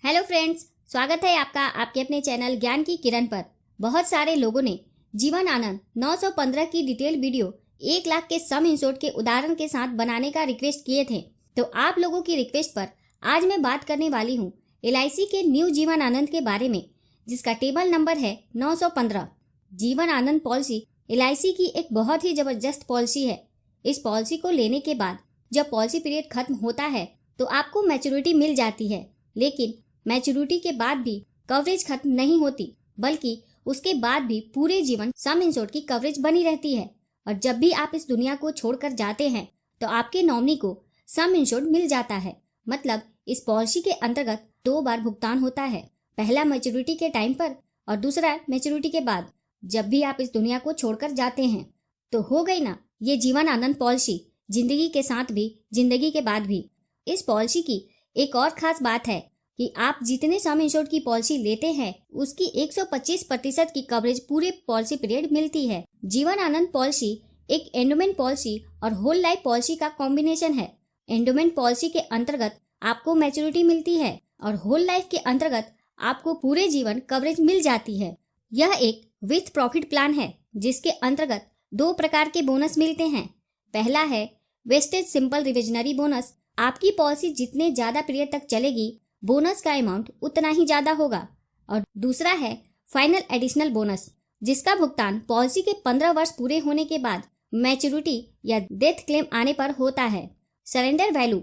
Hello friends, स्वागत है आपका आपके अपने चैनल ज्ञान की किरण पर। बहुत सारे लोगों ने जीवन आनंद 915 की डिटेल वीडियो 1 लाख के सम इंश्योर्ड के उदाहरण के साथ बनाने का रिक्वेस्ट किए थे। तो आप लोगों की रिक्वेस्ट पर आज मैं बात करने वाली हूँ LIC के न्यू जीवन आनंद के बारे में, जिसका टेबल नंबर है 915। जीवन आनंद पॉलिसी LIC की एक बहुत ही जबरदस्त पॉलिसी है। इस पॉलिसी को लेने के बाद जब पॉलिसी पीरियड खत्म होता है तो आपको मैच्योरिटी मिल जाती है, लेकिन मैच्योरिटी के बाद भी कवरेज खत्म नहीं होती, बल्कि उसके बाद भी पूरे जीवन सम इंश्योर्ड की कवरेज बनी रहती है। और जब भी आप इस दुनिया को छोड़कर जाते हैं तो आपके नॉमिनी को सम इंश्योर्ड मिल जाता है। मतलब इस पॉलिसी के अंतर्गत 2 बार भुगतान होता है, पहला मैच्योरिटी के टाइम पर और दूसरा मैच्योरिटी के बाद, जब भी आप इस दुनिया को छोड़कर जाते हैं। तो हो गई ना ये जीवन आनंद पॉलिसी, जिंदगी के साथ भी जिंदगी के बाद भी। इस पॉलिसी की एक और खास बात है कि आप जितने सम इंश्योर्ड की पॉलिसी लेते हैं उसकी 125% की कवरेज पूरे पॉलिसी पीरियड मिलती है। जीवन आनंद पॉलिसी एक एंडोमेंट पॉलिसी और होल लाइफ पॉलिसी का कॉम्बिनेशन है। एंडोमेंट पॉलिसी के अंतर्गत आपको मैच्योरिटी मिलती है और होल लाइफ के अंतर्गत आपको पूरे जीवन कवरेज मिल जाती है। यह एक विथ प्रॉफिट प्लान है, जिसके अंतर्गत 2 प्रकार के बोनस मिलते हैं। पहला है वेस्टेज सिंपल रिविजनरी बोनस। आपकी पॉलिसी जितने ज्यादा पीरियड तक चलेगी बोनस का अमाउंट उतना ही ज्यादा होगा। और दूसरा है फाइनल एडिशनल बोनस, जिसका भुगतान पॉलिसी के 15 वर्ष पूरे होने के बाद मैच्योरिटी या डेथ क्लेम आने पर होता है। Surrender value.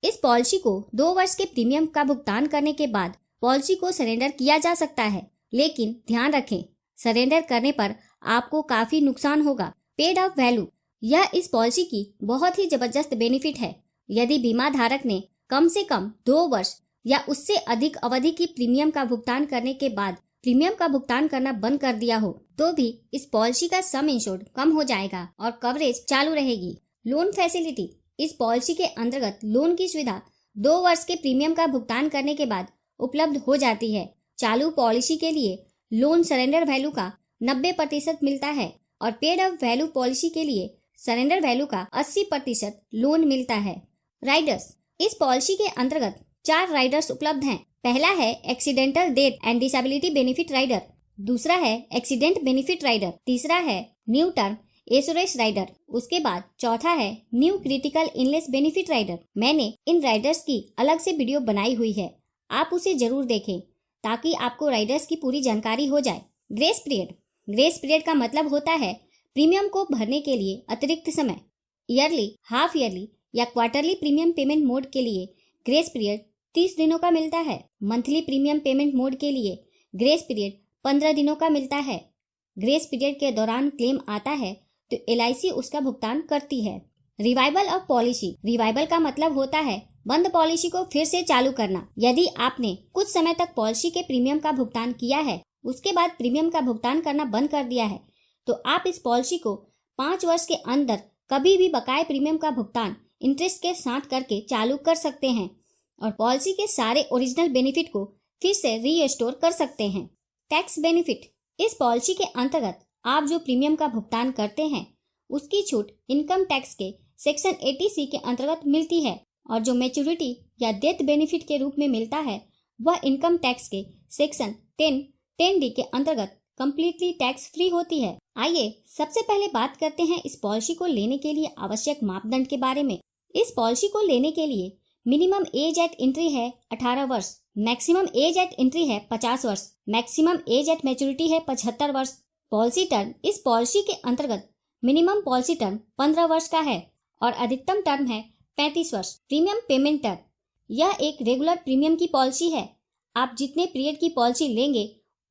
इस पॉलिसी को 2 वर्ष के प्रीमियम का भुगतान करने के बाद पॉलिसी को सरेंडर किया जा सकता है, लेकिन ध्यान रखें सरेंडर करने पर आपको काफी नुकसान होगा। Paid up value. यह इस पॉलिसी की बहुत ही जबरदस्त बेनिफिट है। यदि बीमा धारक ने कम से कम 2 वर्ष या उससे अधिक अवधि की प्रीमियम का भुगतान करने के बाद प्रीमियम का भुगतान करना बंद कर दिया हो तो भी इस पॉलिसी का सम इंश्योर्ड कम हो जाएगा और कवरेज चालू रहेगी। Loan facility. इस पॉलिसी के अंतर्गत लोन की सुविधा 2 वर्ष के प्रीमियम का भुगतान करने के बाद उपलब्ध हो जाती है। चालू पॉलिसी के लिए लोन सरेंडर वैल्यू का 90% मिलता है और पेड अप वैल्यू पॉलिसी के लिए सरेंडर वैल्यू का 80% लोन मिलता है। राइडर्स। इस पॉलिसी के अंतर्गत 4 राइडर्स उपलब्ध हैं। पहला है accidental death and disability benefit rider, दूसरा है एक्सीडेंट बेनिफिट राइडर, तीसरा है न्यू टर्म एश्योरेंस राइडर, उसके बाद चौथा है new critical illness benefit rider. मैंने इन राइडर्स की अलग से वीडियो बनाई हुई है, आप उसे जरूर देखें ताकि आपको राइडर्स की पूरी जानकारी हो जाए। Grace period. ग्रेस पीरियड का मतलब होता है प्रीमियम को भरने के लिए अतिरिक्त समय। ईयरली, हाफ ईयरली या क्वार्टरली प्रीमियम पेमेंट मोड के लिए ग्रेस पीरियड 30 दिनों का मिलता है। मंथली प्रीमियम पेमेंट मोड के लिए ग्रेस पीरियड 15 दिनों का मिलता है। ग्रेस पीरियड के दौरान क्लेम आता है तो LIC उसका भुगतान करती है। Revival of policy. रिवाइवल का मतलब होता है बंद पॉलिसी को फिर से चालू करना। यदि आपने कुछ समय तक पॉलिसी के प्रीमियम का भुगतान किया है, उसके बाद प्रीमियम का भुगतान करना बंद कर दिया है, तो आप इस पॉलिसी को 5 वर्ष के अंदर कभी भी बकाये प्रीमियम का भुगतान इंटरेस्ट के साथ करके चालू कर सकते हैं और पॉलिसी के सारे ओरिजिनल बेनिफिट को फिर से रीस्टोर कर सकते हैं। Tax benefit. इस पॉलिसी के अंतर्गत आप जो प्रीमियम का भुगतान करते हैं उसकी छूट इनकम टैक्स के सेक्शन 80C के अंतर्गत मिलती है और जो मैच्योरिटी या डेथ बेनिफिट के रूप में मिलता है वह इनकम टैक्स के सेक्शन 10D के अंतर्गत कम्प्लीटली टैक्स फ्री होती है। आइए सबसे पहले बात करते हैं इस पॉलिसी को लेने के लिए आवश्यक मापदंड के बारे में। इस पॉलिसी को लेने के लिए मिनिमम एज एट एंट्री है 18 वर्ष, मैक्सिमम एज एट एंट्री है 50 वर्ष, मैक्सिमम एज एट मैच्योरिटी है 75 वर्ष। Policy term. इस पॉलिसी के अंतर्गत मिनिमम पॉलिसी टर्म 15 वर्ष का है और अधिकतम टर्म है 35 वर्ष। Premium payment term. यह एक रेगुलर प्रीमियम की पॉलिसी है। आप जितने पीरियड की पॉलिसी लेंगे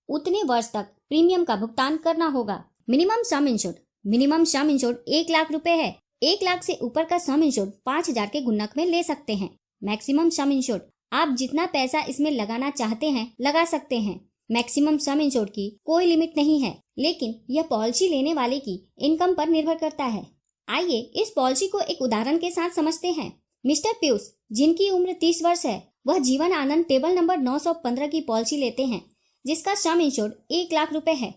उतने वर्ष तक प्रीमियम का भुगतान करना होगा। मिनिमम सम इंश्योर्ड। मिनिमम सम इंश्योर्ड 1 लाख रुपए है। 1 लाख से ऊपर का सम इंश्योर्ड 5000 के गुणक में ले सकते हैं। मैक्सिमम सम इंश्योर्ड। आप जितना पैसा इसमें लगाना चाहते हैं लगा सकते हैं। मैक्सिमम सम इंश्योर्ड की कोई लिमिट नहीं है, लेकिन यह पॉलिसी लेने वाले की इनकम पर निर्भर करता है। आइए इस पॉलिसी को एक उदाहरण के साथ समझते हैं। मिस्टर पीयूष, जिनकी उम्र 30 वर्ष है, वह जीवन आनंद टेबल नंबर 915 की पॉलिसी लेते हैं, जिसका सम इंश्योर्ड 1 लाख रुपए है।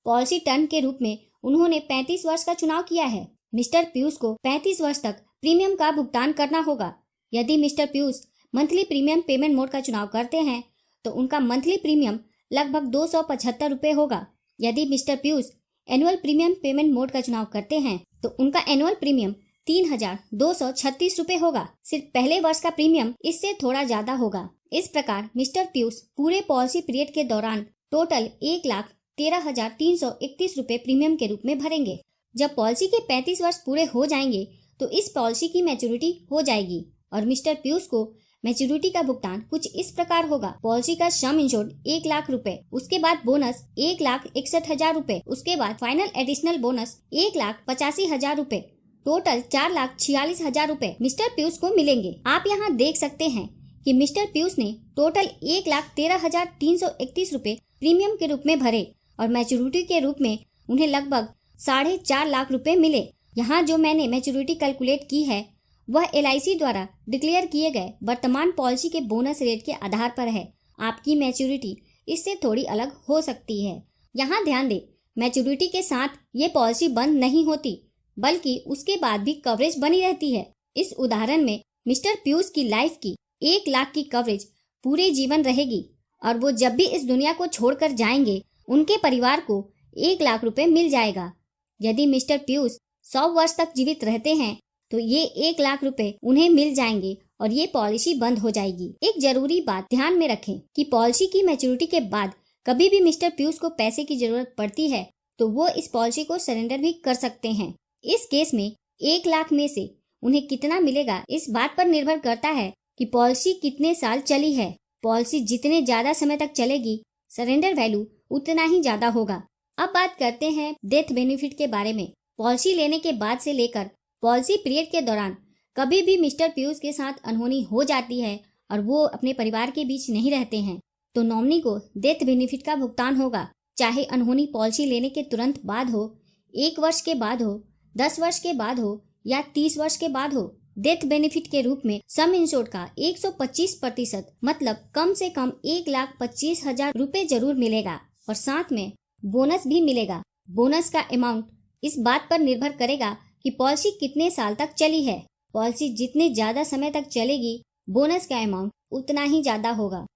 पॉलिसी टर्म के रूप में उन्होंने 35 वर्ष का चुनाव किया है। मिस्टर पीयूष को 35 वर्ष तक प्रीमियम का भुगतान करना होगा। यदि mister Piyush monthly premium payment mode का चुनाव करते हैं तो उनका मंथली प्रीमियम लगभग 275 रुपए होगा। यदि mister Piyush annual premium payment mode का चुनाव करते हैं तो उनका एनुअल प्रीमियम 3,236 रुपए होगा। सिर्फ पहले वर्ष का प्रीमियम इससे थोड़ा ज्यादा होगा। इस प्रकार मिस्टर पीयूष पूरे पॉलिसी पीरियड के दौरान टोटल 1,13,331 रुपए प्रीमियम के रूप में भरेंगे। जब पॉलिसी के 35 वर्ष पूरे हो जाएंगे तो इस पॉलिसी की मैच्योरिटी हो जाएगी और मिस्टर पीयूष को मैच्योरिटी का भुगतान कुछ इस प्रकार होगा। पॉलिसी का सम इंश्योर्ड 1 लाख रुपए, उसके बाद बोनस 1,61,000 रुपए, उसके बाद फाइनल एडिशनल बोनस 1,85,000 रुपए, टोटल 4,46,000 रुपए मिस्टर पीयूष को मिलेंगे। आप यहाँ देख सकते हैं कि मिस्टर पीयूष ने टोटल 1,13,331 रुपए प्रीमियम के रूप में भरे और मैच्योरिटी के रूप में उन्हें लगभग 4.5 लाख रुपए मिले। यहाँ जो मैंने मैच्योरिटी कैलकुलेट की है वह LIC द्वारा डिक्लेयर किए गए वर्तमान पॉलिसी के बोनस रेट के आधार पर है। आपकी मैच्योरिटी इससे थोड़ी अलग हो सकती है। यहाँ ध्यान दें, मैच्योरिटी के साथ ये पॉलिसी बंद नहीं होती बल्कि उसके बाद भी कवरेज बनी रहती है। इस उदाहरण में मिस्टर पीयूष की लाइफ की 1 लाख की कवरेज पूरे जीवन रहेगी और वो जब भी इस दुनिया को छोड़कर जाएंगे उनके परिवार को 1 लाख रुपए मिल जाएगा। यदि मिस्टर पीयूष 100 वर्ष तक जीवित रहते हैं तो ये 1 लाख रुपए उन्हें मिल जाएंगे और ये पॉलिसी बंद हो जाएगी। एक जरूरी बात ध्यान में रखें कि पॉलिसी की मैच्योरिटी के बाद कभी भी मिस्टर पीयूष को पैसे की जरूरत पड़ती है तो वो इस पॉलिसी को सरेंडर भी कर सकते हैं। इस केस में 1 लाख में से उन्हें कितना मिलेगा इस बात पर निर्भर करता है कि पॉलिसी कितने साल चली है। पॉलिसी जितने ज्यादा समय तक चलेगी सरेंडर वैल्यू उतना ही ज्यादा होगा। अब बात करते हैं डेथ बेनिफिट के बारे में। पॉलिसी लेने के बाद से लेकर पॉलिसी पीरियड के दौरान कभी भी मिस्टर पीयूष के साथ अनहोनी हो जाती है और वो अपने परिवार के बीच नहीं रहते हैं तो नॉमिनी को डेथ बेनिफिट का भुगतान होगा। चाहे अनहोनी पॉलिसी लेने के तुरंत बाद हो, 1 वर्ष के बाद हो, 10 वर्ष के बाद हो या 30 वर्ष के बाद हो, डेथ बेनिफिट के रूप में सम इंश्योर्ड का 125% मतलब कम से कम 1,25,000 रुपए जरूर मिलेगा और साथ में बोनस भी मिलेगा। बोनस का अमाउंट इस बात पर निर्भर करेगा कि पॉलिसी कितने साल तक चली है। पॉलिसी जितने ज्यादा समय तक चलेगी बोनस का अमाउंट उतना ही ज्यादा होगा।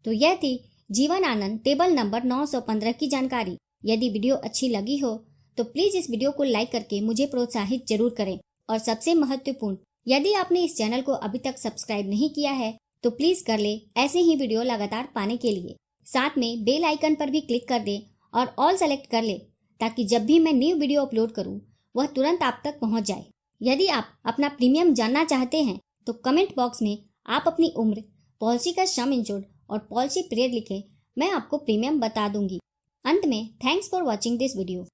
तो यह थी जीवन आनंद टेबल नंबर 915 की जानकारी। यदि वीडियो अच्छी लगी हो तो प्लीज इस वीडियो को लाइक करके मुझे प्रोत्साहित जरूर करें और सबसे महत्वपूर्ण, यदि आपने इस चैनल को अभी तक सब्सक्राइब नहीं किया है तो प्लीज कर ले ऐसे ही वीडियो लगातार पाने के लिए। साथ में बेल आइकन पर भी क्लिक कर दे और ऑल सेलेक्ट कर ले ताकि जब भी मैं न्यू वीडियो अपलोड करूं वह तुरंत आप तक पहुंच जाए। यदि आप अपना प्रीमियम जानना चाहते हैं तो कमेंट बॉक्स में आप अपनी उम्र, पॉलिसी का सम इंश्योर्ड और पॉलिसी पीरियड लिखें, मैं आपको प्रीमियम बता दूंगी। अंत में thanks for watching this video.